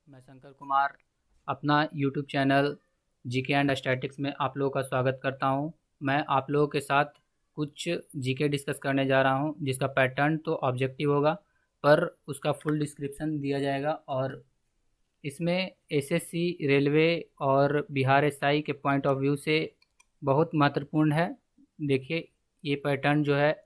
मैं शंकर कुमार अपना YouTube channel GK and statics में आप लोगों का स्वागत करता हूं। मैं आप लोगों के साथ कुछ जीके डिस्कस करने जा रहा हूं, जिसका पैटर्न तो ऑब्जेक्टिव होगा पर उसका फुल डिस्क्रिप्शन दिया जाएगा और इसमें एसएससी, रेलवे और बिहार एसआई के पॉइंट ऑफ व्यू से बहुत महत्वपूर्ण है। देखिए, ये पैटर्न जो है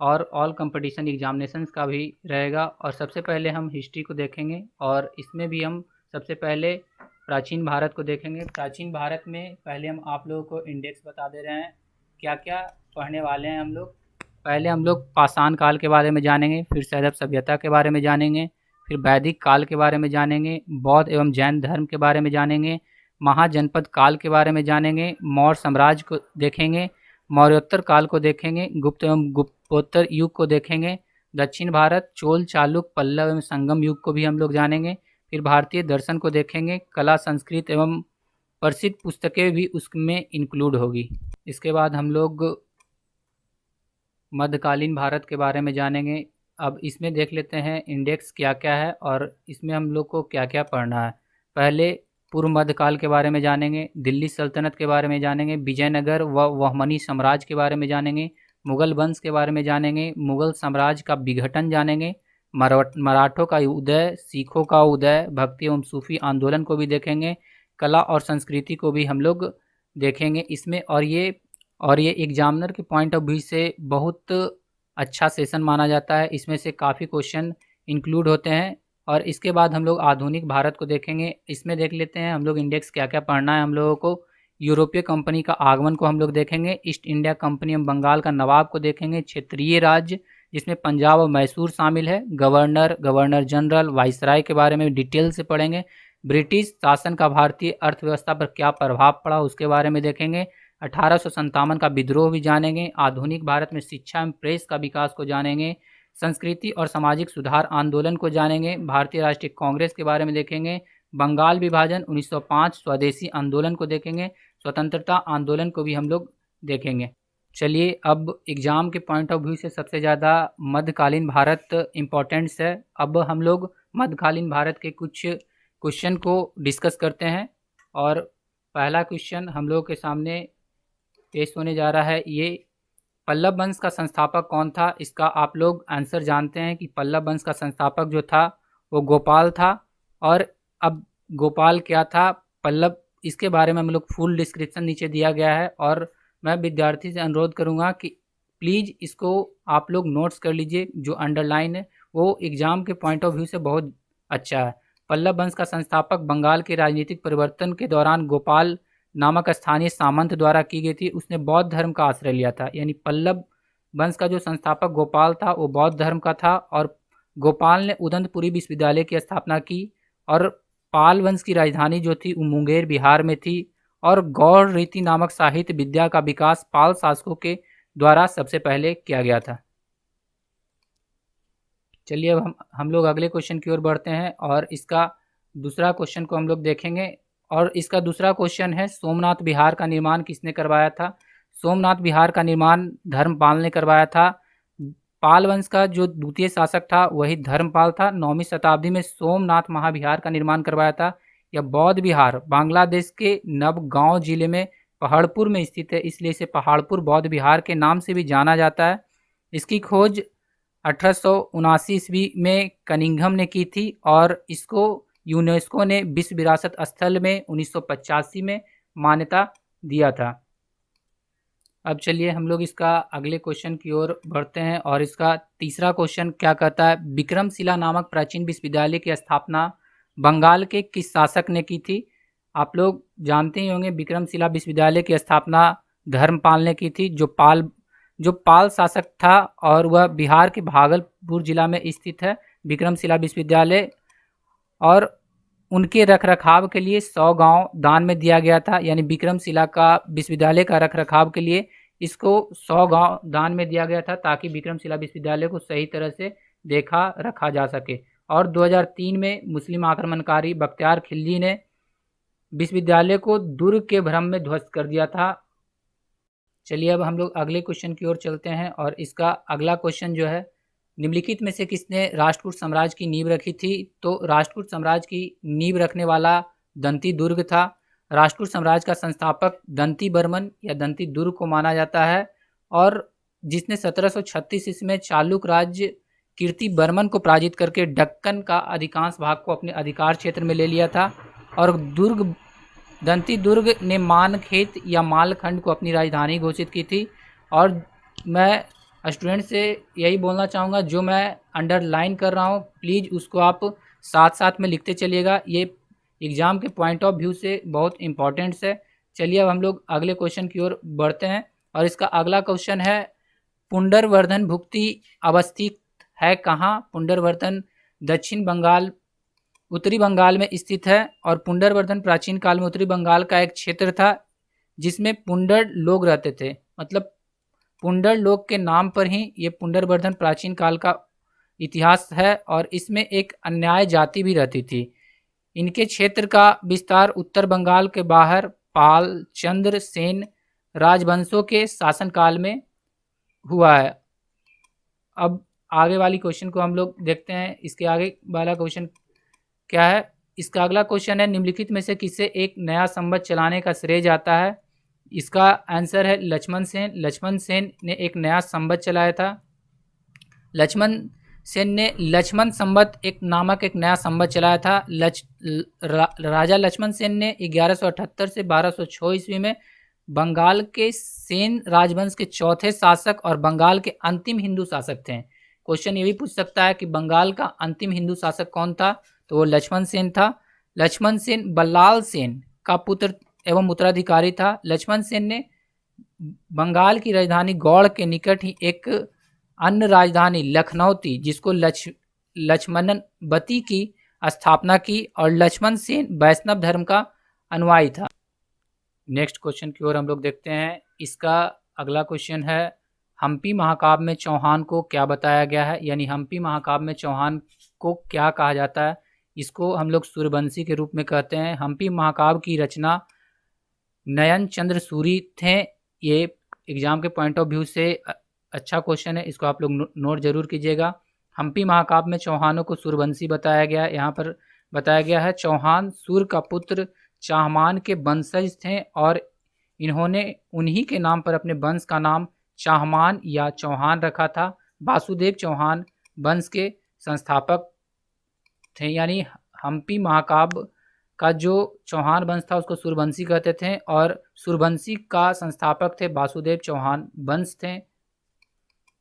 और ऑल कंपटीशन एग्जामिनेशंस का भी रहेगा। और सबसे पहले हम हिस्ट्री को देखेंगे और इसमें भी हम सबसे पहले प्राचीन भारत को देखेंगे। प्राचीन भारत में पहले हम आप लोगों को इंडेक्स बता दे रहे हैं क्या क्या पढ़ने वाले हैं हम लोग। पहले हम लोग पाषाण काल के बारे में जानेंगे, फिर सैरव सभ्यता के बारे में जानेंगे, फिर वैदिक काल के बारे में जानेंगे, बौद्ध एवं जैन धर्म के बारे में जानेंगे, महाजनपद काल के बारे में जानेंगे, मौर्य साम्राज्य को देखेंगे, मौर्योत्तर काल को देखेंगे, गुप्त एवं गुप्तोत्तर युग को देखेंगे, दक्षिण भारत, चोल, चालुक्य, पल्लव एवं संगम युग को भी हम लोग जानेंगे, फिर भारतीय दर्शन को देखेंगे, कला, संस्कृत एवं प्रसिद्ध पुस्तकें भी उसमें इंक्लूड होगी। इसके बाद हम लोग मध्यकालीन भारत के बारे में जानेंगे। अब इसमें देख लेते हैं इंडेक्स क्या क्या है और इसमें हम लोग को क्या क्या पढ़ना है। पहले पूर्व मध्यकाल के बारे में जानेंगे, दिल्ली सल्तनत के बारे में जानेंगे, विजयनगर व बहमनी साम्राज्य के बारे में जानेंगे, मुगल वंश के बारे में जानेंगे, मुगल साम्राज्य का विघटन जानेंगे, मराठों का उदय, सिखों का उदय, भक्ति एवं सूफी आंदोलन को भी देखेंगे, कला और संस्कृति को भी हम लोग देखेंगे इसमें। और ये एग्जामिनर के पॉइंट ऑफ व्यू से बहुत अच्छा सेशन माना जाता है। इसमें से काफ़ी क्वेश्चन इंक्लूड होते हैं। और इसके बाद हम लोग आधुनिक भारत को देखेंगे। इसमें देख लेते हैं हम लोग इंडेक्स क्या क्या पढ़ना है हम लोगों को। यूरोपीय कंपनी का आगमन को हम लोग देखेंगे, ईस्ट इंडिया कंपनी एवं बंगाल का नवाब को देखेंगे, क्षेत्रीय राज्य जिसमें पंजाब और मैसूर शामिल है, गवर्नर, गवर्नर जनरल, वाइसराय के बारे में डिटेल से पढ़ेंगे, ब्रिटिश शासन का भारतीय अर्थव्यवस्था पर क्या प्रभाव पड़ा उसके बारे में देखेंगे, 1857 का विद्रोह भी जानेंगे, आधुनिक भारत में शिक्षा एवं प्रेस का विकास को जानेंगे, संस्कृति और सामाजिक सुधार आंदोलन को जानेंगे, भारतीय राष्ट्रीय कांग्रेस के बारे में देखेंगे, बंगाल विभाजन 1905, स्वदेशी आंदोलन को देखेंगे, स्वतंत्रता आंदोलन को भी हम लोग देखेंगे। चलिए, अब एग्ज़ाम के पॉइंट ऑफ व्यू से सबसे ज़्यादा मध्यकालीन भारत इम्पोर्टेंट्स है। अब हम लोग मध्यकालीन भारत के कुछ क्वेश्चन को डिस्कस करते हैं और पहला क्वेश्चन हम लोग के सामने पेश होने जा रहा है। ये पल्लव वंश का संस्थापक कौन था? इसका आप लोग आंसर जानते हैं कि पल्लव वंश का संस्थापक जो था वो गोपाल था। और अब गोपाल क्या था, पल्लव, इसके बारे में हम लोग फुल डिस्क्रिप्शन नीचे दिया गया है। और मैं विद्यार्थी से अनुरोध करूंगा कि प्लीज़ इसको आप लोग नोट्स कर लीजिए। जो अंडरलाइन है वो एग्ज़ाम के पॉइंट ऑफ व्यू से बहुत अच्छा है। पल्लव वंश का संस्थापक बंगाल के राजनीतिक परिवर्तन के दौरान गोपाल नामक स्थानीय सामंत द्वारा की गई थी। उसने बौद्ध धर्म का आश्रय लिया था। यानी पल्लव वंश का जो संस्थापक गोपाल था वो बौद्ध धर्म का था। और गोपाल ने उदंतपुरी विश्वविद्यालय की स्थापना की। और पाल वंश की राजधानी जो थी वो मुंगेर बिहार में थी। और गौड़ रीति नामक साहित्य विद्या का विकास पाल शासकों के द्वारा सबसे पहले किया गया था। चलिए, अब हम लोग अगले क्वेश्चन की ओर बढ़ते हैं और इसका दूसरा क्वेश्चन को हम लोग देखेंगे। और इसका दूसरा क्वेश्चन है, सोमनाथ विहार का निर्माण किसने करवाया था? सोमनाथ विहार का निर्माण धर्मपाल ने करवाया था। पाल वंश का जो द्वितीय शासक था वही धर्मपाल था। 9वीं शताब्दी में सोमनाथ महाविहार का निर्माण करवाया था। यह बौद्ध विहार बांग्लादेश के नवगांव जिले में पहाड़पुर में स्थित है, इसलिए इसे पहाड़पुर बौद्ध विहार के नाम से भी जाना जाता है। इसकी खोज 1879 ईस्वी में कनिंघम ने की थी और इसको यूनेस्को ने विश्व विरासत स्थल में 1985 में मान्यता दिया था। अब चलिए हम लोग इसका अगले क्वेश्चन की ओर बढ़ते हैं और इसका तीसरा क्वेश्चन क्या कहता है, विक्रमशिला नामक प्राचीन विश्वविद्यालय की स्थापना बंगाल के किस शासक ने की थी? आप लोग जानते ही होंगे, विक्रमशिला विश्वविद्यालय की स्थापना धर्मपाल ने की थी, जो पाल शासक था और वह बिहार के भागलपुर जिला में स्थित है विक्रमशिला विश्वविद्यालय। और उनके रखरखाव के लिए 100 गांव दान में दिया गया था। यानी विक्रमशिला का विश्वविद्यालय का रखरखाव के लिए इसको 100 गांव दान में दिया गया था ताकि विक्रमशिला विश्वविद्यालय को सही तरह से देखा रखा जा सके। और 2003 में मुस्लिम आक्रमणकारी बख्तियार खिलजी ने विश्वविद्यालय को दुर्ग के भ्रम में ध्वस्त कर दिया था। चलिए, अब हम लोग अगले क्वेश्चन की ओर चलते हैं और इसका अगला क्वेश्चन जो है निम्नलिखित में से किसने राष्ट्रकूट साम्राज्य की नींव रखी थी? तो राष्ट्रकूट साम्राज्य की नींव रखने वाला दंती दुर्ग था। राष्ट्रकूट साम्राज्य का संस्थापक दंती बर्मन या दंती दुर्ग को माना जाता है, और जिसने 1736 ईस्वी में चालुक्य राज्य कीर्ति बर्मन को पराजित करके दक्कन का अधिकांश भाग को अपने अधिकार क्षेत्र में ले लिया था। और दंती दुर्ग ने मानखेत या मालखंड को अपनी राजधानी घोषित की थी। और मैं स्टूडेंट से यही बोलना चाहूँगा, जो मैं अंडरलाइन कर रहा हूँ प्लीज़ उसको आप साथ साथ में लिखते चलिएगा, ये एग्ज़ाम के पॉइंट ऑफ व्यू से बहुत इंपॉर्टेंट्स है। चलिए अब हम लोग अगले क्वेश्चन की ओर बढ़ते हैं, और इसका अगला क्वेश्चन है पुंडरवर्धन भुक्ति अवस्थित है कहाँ? पुंडरवर्धन दक्षिण बंगाल उत्तरी बंगाल में स्थित है, और पुंडरवर्धन प्राचीन काल में उत्तरी बंगाल का एक क्षेत्र था जिसमें पुंडर लोग रहते थे। मतलब पुंडर लोग के नाम पर ही ये पुंडरवर्धन प्राचीन काल का इतिहास है, और इसमें एक अन्याय जाति भी रहती थी। इनके क्षेत्र का विस्तार उत्तर बंगाल के बाहर पाल, चंद्र सेन राजवंशों के शासनकाल में हुआ है। अब आगे वाली क्वेश्चन को हम लोग देखते हैं। इसके आगे वाला क्वेश्चन क्या है? इसका अगला क्वेश्चन है निम्नलिखित में से किसे एक नया संवत चलाने का श्रेय जाता है? इसका आंसर है लक्ष्मण सेन। लक्ष्मण सेन ने एक नया संवत चलाया था। लक्ष्मण सेन ने लक्ष्मण संवत नामक एक नया संवत चलाया था। राजा लक्ष्मण सेन ने 1178 से 1206 ईस्वी में बंगाल के सेन राजवंश के चौथे शासक और बंगाल के अंतिम हिंदू शासक थे। क्वेश्चन ये भी पूछ सकता है कि बंगाल का अंतिम हिंदू शासक कौन था? तो वो लक्ष्मण सेन था। लक्ष्मण सेन बल्लाल सेन का पुत्र एवं उत्तराधिकारी था। लक्ष्मण सेन ने बंगाल की राजधानी गौड़ के निकट ही एक अन्य राजधानी लखनऊ थी जिसको लक्ष्मणवती की स्थापना की, और लक्ष्मण सेन वैष्णव धर्म का अनुयायी था। नेक्स्ट क्वेश्चन की ओर हम लोग देखते हैं। इसका अगला क्वेश्चन है हम्पी महाकाव्य में चौहान को क्या बताया गया है? यानी हम्पी महाकाव्य में चौहान को क्या कहा जाता है? इसको हम लोग सूर्यवंशी के रूप में कहते हैं। हम्पी महाकाव्य की रचना नयन चंद्र सूरी थे। ये एग्जाम के पॉइंट ऑफ व्यू से अच्छा क्वेश्चन है, इसको आप लोग नोट जरूर कीजिएगा। हम्पी महाकाव्य में चौहानों को सूर्यवंशी बताया गया है। यहाँ पर बताया गया है चौहान सूर्य का पुत्र चाहमान के वंशज थे, और इन्होंने उन्हीं के नाम पर अपने वंश का नाम चाहमान या चौहान रखा था। वासुदेव चौहान वंश के संस्थापक थे। यानी हम्पी महाकाव्य का जो चौहान वंश था उसको सूर्यवंशी कहते थे, और सूर्यवंशी का संस्थापक थे वासुदेव चौहान वंश थे।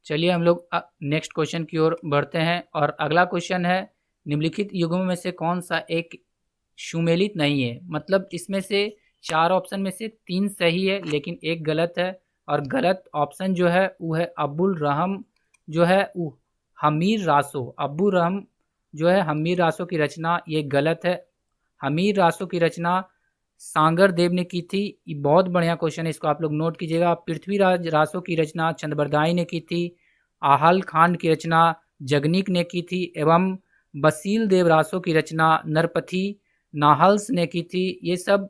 चलिए हम लोग नेक्स्ट क्वेश्चन की ओर बढ़ते हैं, और अगला क्वेश्चन है निम्नलिखित युगों में से कौन सा एक सुमेलित नहीं है? मतलब इसमें से 4 ऑप्शन में से 3 सही है लेकिन एक गलत है, और गलत ऑप्शन जो है वो है अबुल रहम जो है वो हमीर रासो। अबू रहम जो है हमीर रासो की रचना, ये गलत है। हमीर रासो की रचना सांगर देव ने की थी। ये बहुत बढ़िया क्वेश्चन है, इसको आप लोग नोट कीजिएगा। पृथ्वीराज रासो की रचना चंद्रबरदाई ने की थी। आहल खांड की रचना जगनीक ने की थी, एवं बसील देव रासो की रचना नरपथी नाहल्स ने की थी। ये सब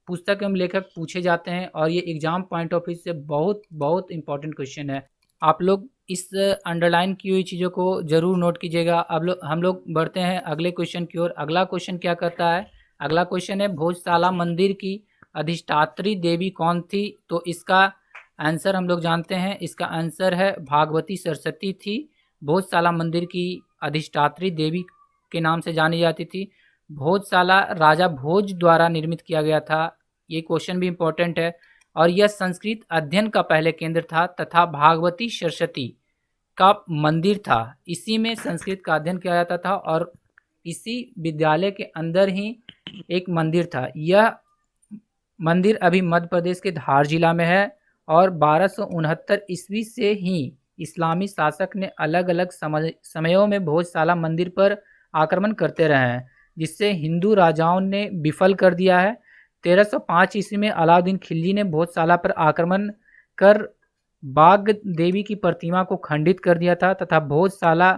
पुस्तक एवं लेखक पूछे जाते हैं, और ये एग्जाम पॉइंट ऑफ व्यू से बहुत बहुत इंपॉर्टेंट क्वेश्चन है। आप लोग इस अंडरलाइन की हुई चीज़ों को ज़रूर नोट कीजिएगा। अब हम लोग बढ़ते हैं अगले क्वेश्चन की ओर। अगला क्वेश्चन क्या करता है? अगला क्वेश्चन है भोजशाला मंदिर की अधिष्ठात्री देवी कौन थी? तो इसका आंसर हम लोग जानते हैं। इसका आंसर है भागवती सरस्वती थी। भोजशाला मंदिर की अधिष्ठात्री देवी के नाम से जानी जाती थी। भोजशाला राजा भोज द्वारा निर्मित किया गया था। ये क्वेश्चन भी इम्पोर्टेंट है, और यह संस्कृत अध्ययन का पहले केंद्र था तथा भागवती सरस्वती का मंदिर था। इसी में संस्कृत का अध्ययन किया जाता था, और इसी विद्यालय के अंदर ही एक मंदिर था। यह मंदिर अभी मध्य प्रदेश के धार जिला में है, और 1269 ईस्वी से ही इस्लामी शासक ने अलग अलग समयों में भोजशाला मंदिर पर आक्रमण करते रहे हैं, जिससे हिंदू राजाओं ने विफल कर दिया है। 1305 ईस्वी में अलाउद्दीन खिलजी ने भोजशाला पर आक्रमण कर बाग देवी की प्रतिमा को खंडित कर दिया था तथा भोजशाला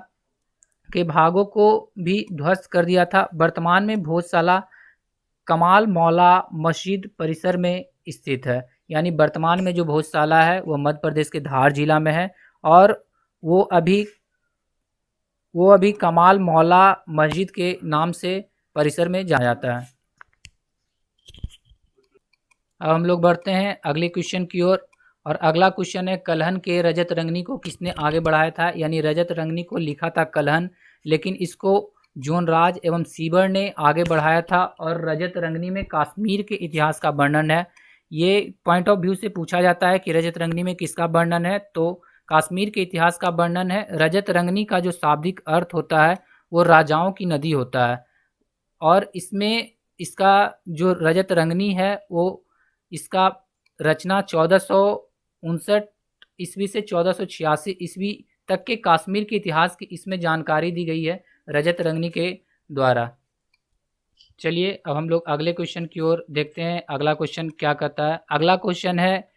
के भागों को भी ध्वस्त कर दिया था। वर्तमान में भोजशाला कमाल मौला मस्जिद परिसर में स्थित है। यानी वर्तमान में जो भोजशाला है वो मध्य प्रदेश के धार जिला में है, और वो अभी वो अभी कमाल मौला मस्जिद के नाम से परिसर में जाना जाता है। अब हम लोग बढ़ते हैं अगले क्वेश्चन की ओर, और अगला क्वेश्चन है कल्हन के रजत रंगनी को किसने आगे बढ़ाया था। यानी रजत रंगनी को लिखा था कल्हन, लेकिन इसको जोन राज एवं सीबर ने आगे बढ़ाया था। और रजत रंगनी में कश्मीर के इतिहास का वर्णन है। ये पॉइंट ऑफ व्यू से पूछा जाता है कि रजत रंगनी में किसका वर्णन है, तो कश्मीर के इतिहास का वर्णन है। रजत रंगनी का जो शाब्दिक अर्थ होता है वो राजाओं की नदी होता है। और इसमें इसका जो रजत रंगनी है वो इसका रचना 1459 ईस्वी से 1486 ईस्वी तक के कश्मीर के इतिहास की इसमें जानकारी दी गई है रजत रंगनी के द्वारा। चलिए अब हम लोग अगले क्वेश्चन की ओर देखते हैं। अगला क्वेश्चन क्या कहता है। अगला क्वेश्चन है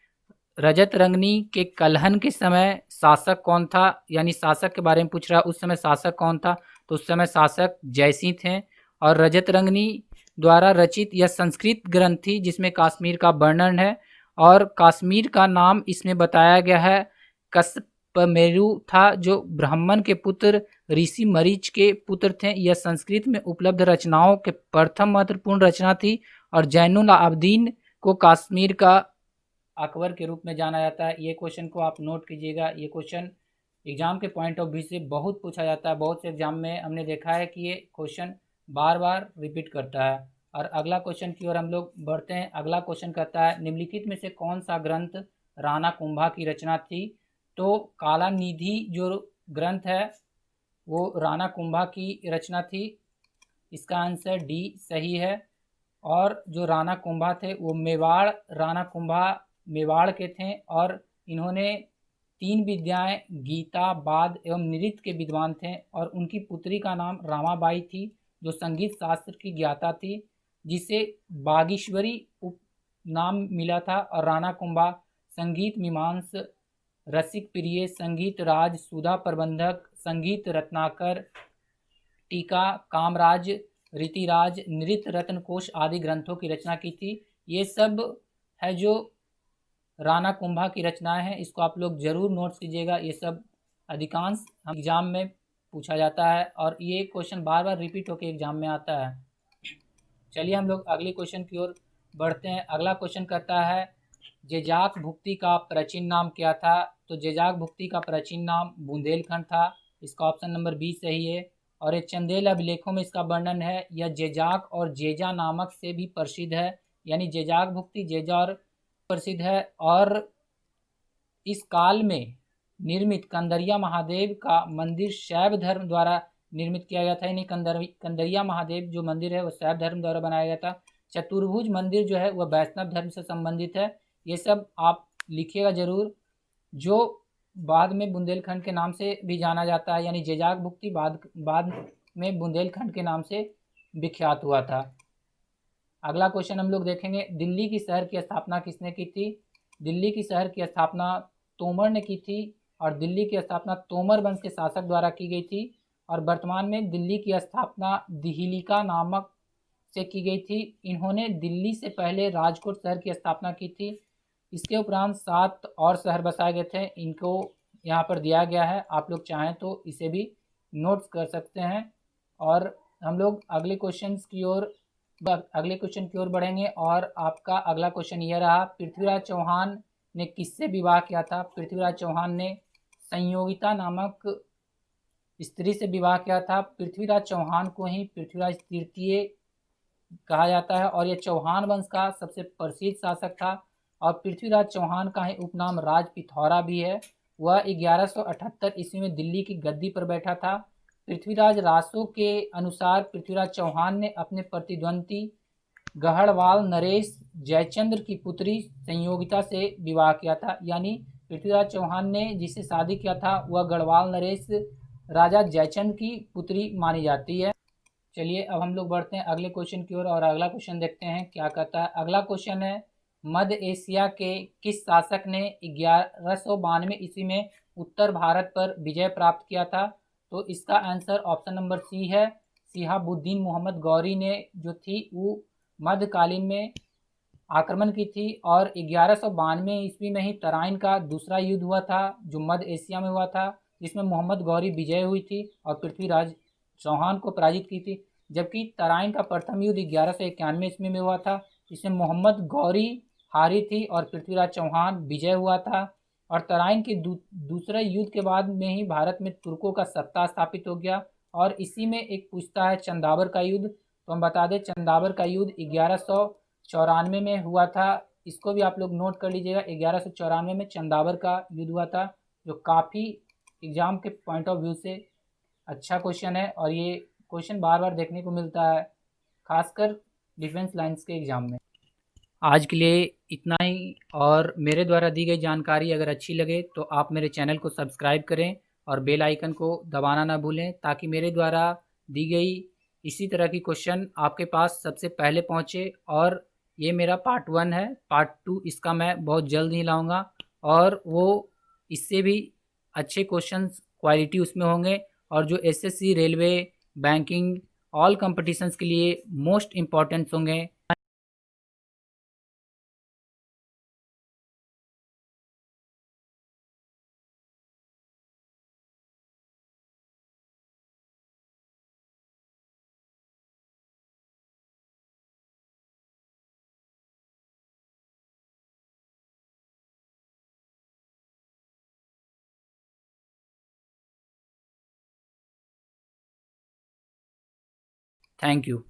रजत रंगनी के कलहन के समय शासक कौन था। यानी शासक के बारे में पूछ रहा है, उस समय शासक कौन था। तो उस समय शासक जयसिंह थे। और रजत रंगनी द्वारा रचित यह संस्कृत ग्रंथ थी जिसमें कश्मीर का वर्णन है। और कश्मीर का नाम इसमें बताया गया है कस्पमेरु था, जो ब्राह्मण के पुत्र ऋषि मरीच के पुत्र थे। यह संस्कृत में उपलब्ध रचनाओं के प्रथम महत्वपूर्ण रचना थी। और जैनुल आबदीन को कश्मीर का अकबर के रूप में जाना जाता है। ये क्वेश्चन को आप नोट कीजिएगा। ये क्वेश्चन एग्जाम के पॉइंट ऑफ व्यू से बहुत पूछा जाता है। बहुत से एग्जाम में हमने देखा है कि ये क्वेश्चन बार बार रिपीट करता है। और अगला क्वेश्चन की ओर हम लोग बढ़ते हैं। अगला क्वेश्चन कहता है निम्नलिखित में से कौन सा ग्रंथ राणा कुंभा की रचना थी। तो काला निधि जो ग्रंथ है वो राणा कुंभा की रचना थी। इसका आंसर डी सही है। और जो राणा कुंभा थे वो मेवाड़ राणा कुंभा मेवाड़ के थे। और इन्होंने 3 विद्याएं गीता वाद एवं नृत्य के विद्वान थे। और उनकी पुत्री का नाम रामाबाई थी जो संगीत शास्त्र की ज्ञाता थी, जिसे बागीश्वरी उप नाम मिला था। और राणा कुंभा संगीत मीमांस, रसिक प्रिय, संगीत राज, सुधा प्रबंधक, संगीत रत्नाकर, टीका, कामराज, रीतिराज, नृत्य रत्न कोश आदि ग्रंथों की रचना की थी। ये सब है जो राणा कुंभा की रचनाएं हैं। इसको आप लोग जरूर नोट्स कीजिएगा। ये सब अधिकांश एग्जाम में पूछा जाता है और ये क्वेश्चन बार बार रिपीट होकर एग्जाम में आता है। चलिए हम लोग अगले क्वेश्चन की ओर बढ़ते हैं। अगला क्वेश्चन कहता है जेजाक भुक्ति का प्राचीन नाम क्या था। तो जेजाक भुक्ति का प्राचीन नाम बुंदेलखंड था। इसका ऑप्शन नंबर बी सही है। और ये चंदेल अभिलेखों में इसका वर्णन है। यह जेजाक और जेजा नामक से भी प्रसिद्ध है। यानी जेजाक भुक्ति जेजा और प्रसिद्ध है। और इस काल में निर्मित कंदरिया महादेव का मंदिर शैव धर्म द्वारा निर्मित किया गया था। यानी कंदरिया महादेव जो मंदिर है वह शैव धर्म द्वारा बनाया गया था। चतुर्भुज मंदिर जो है वह वैष्णव धर्म से संबंधित है। ये सब आप लिखिएगा जरूर। जो बाद में बुंदेलखंड के नाम से भी जाना जाता है। यानी जेजाक भुक्ति बाद में बुंदेलखंड के नाम से विख्यात हुआ था। अगला क्वेश्चन हम लोग देखेंगे दिल्ली की शहर की स्थापना किसने की थी। दिल्ली की शहर की स्थापना तोमर ने की थी। और दिल्ली की स्थापना तोमर वंश के शासक द्वारा की गई थी। और वर्तमान में दिल्ली की स्थापना दिहिलिका नामक से की गई थी। इन्होंने दिल्ली से पहले राजकोट शहर की स्थापना की थी। इसके उपरांत 7 और शहर बसाए गए थे। इनको यहाँ पर दिया गया है, आप लोग चाहें तो इसे भी नोट्स कर सकते हैं। और हम लोग अगले क्वेश्चन की ओर बढ़ेंगे। और आपका अगला क्वेश्चन यह रहा पृथ्वीराज चौहान ने किससे विवाह किया था। पृथ्वीराज चौहान ने संयोगिता नामक स्त्री से विवाह किया था। पृथ्वीराज चौहान को ही पृथ्वीराज तृतीय कहा जाता है। और यह चौहान वंश का सबसे प्रसिद्ध शासक था। और पृथ्वीराज चौहान का ही उपनाम राज पिथौरा भी है। वह 1178 ईस्वी में दिल्ली की गद्दी पर बैठा था। पृथ्वीराज रासो के अनुसार पृथ्वीराज चौहान ने अपने प्रतिद्वंदी गढ़वाल नरेश जयचंद्र की पुत्री संयोगिता से विवाह किया था। यानी पृथ्वीराज चौहान ने जिससे शादी किया था वह गढ़वाल नरेश राजा जयचंद्र की पुत्री मानी जाती है। चलिए अब हम लोग बढ़ते हैं अगले क्वेश्चन की ओर। और अगला क्वेश्चन देखते हैं क्या कहता है। अगला क्वेश्चन है मध्य एशिया के किस शासक ने 1192 ईस्वी में उत्तर भारत पर विजय प्राप्त किया था। तो इसका आंसर ऑप्शन नंबर सी है। शिहाबुद्दीन मोहम्मद गौरी ने जो थी वो मध्यकालीन में आक्रमण की थी। और 1192 ईस्वी में ही तराइन का दूसरा युद्ध हुआ था जो मध्य एशिया में हुआ था, जिसमें मोहम्मद गौरी विजय हुई थी और पृथ्वीराज चौहान को पराजित की थी। जबकि तराइन का प्रथम युद्ध 1191 ईस्वी में हुआ था, जिसमें मोहम्मद गौरी हारी थी और पृथ्वीराज चौहान विजय हुआ था। और तराइन के दूसरे युद्ध के बाद में ही भारत में तुर्कों का सत्ता स्थापित हो गया। और इसी में एक पूछता है चंदावर का युद्ध, तो हम बता दें चंदावर का युद्ध 1194 में हुआ था। इसको भी आप लोग नोट कर लीजिएगा, 1194 में चंदावर का युद्ध हुआ था, जो काफ़ी एग्जाम के पॉइंट ऑफ व्यू से अच्छा क्वेश्चन है। और ये क्वेश्चन बार बार देखने को मिलता है, खासकर डिफेंस लाइंस के एग्ज़ाम में। आज के लिए इतना ही, और मेरे द्वारा दी गई जानकारी अगर अच्छी लगे तो आप मेरे चैनल को सब्सक्राइब करें और बेल आइकन को दबाना ना भूलें, ताकि मेरे द्वारा दी गई इसी तरह की क्वेश्चन आपके पास सबसे पहले पहुंचे। और ये मेरा पार्ट 1 है, पार्ट 2 इसका मैं बहुत जल्द ही लाऊंगा, और वो इससे भी अच्छे क्वेश्चंस क्वालिटी उसमें होंगे, और जो SSC, railway, banking, all competitions के लिए मोस्ट इम्पॉर्टेंट होंगे। Thank you.